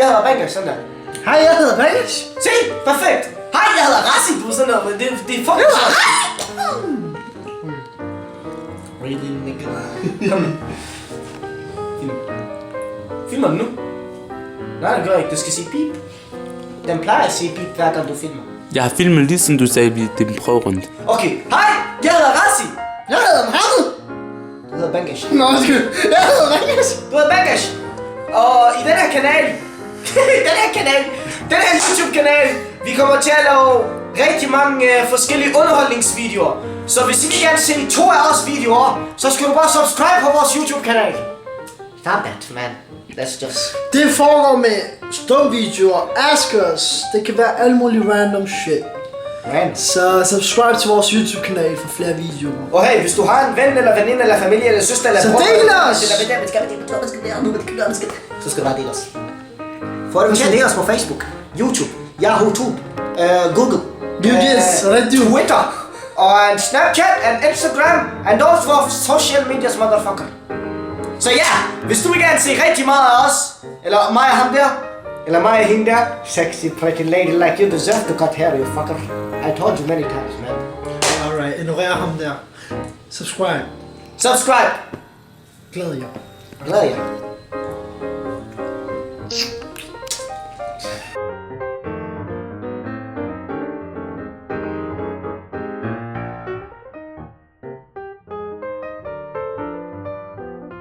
jeg hedder Bankers, sådan der. Hej, jeg hedder Bankers. Se, perfekt. Hej, jeg hedder Rassi, du er sådan der, men det er fucking Really, nigga. Kom nu. Filmer den nu? Nej, det gør ikke. Du skal sige pip. Den plejer at sige pip, hver gang du filmer. Jeg har filmet lige som du sagde, det er en prøverunde. Okay, hej, jeg hedder Rassi. Jeg hedder Mohammed. Du hedder Bankers. Nå, undskyld. Jeg hedder Bankers. Du hedder Bankers. Og i den her kanal, den her YouTube-kanal, vi kommer til at lave rigtig mange forskellige underholdningsvideoer. Så hvis I vil gerne se 2 af os videoer, så skal du bare subscribe på vores YouTube-kanal. Stop that, man. Let's just... Det foregår med stumvideoer, Askers. Det kan være alle mulige random shit. Man. Så subscribe til vores YouTube-kanal for flere videoer. Og hey, hvis du har en ven, eller veninde, eller familie, eller søster, eller Så bror... del os! Så skal du bare dele os. For du kan dele os på Facebook, YouTube, Yahoo Tube, Google, Twitter, and Snapchat, and Instagram, and all for social medias, motherfucker. Så ja, hvis du vil gerne se rigtig meget af os, eller mig og ham der, eller mig og hende der, sexy pretty lady like you deserve to cut hair, you fucker. I told you many times, man. Alright, ignorer ham der. Subscribe. Subscribe. Glæder jer. Glæder jer.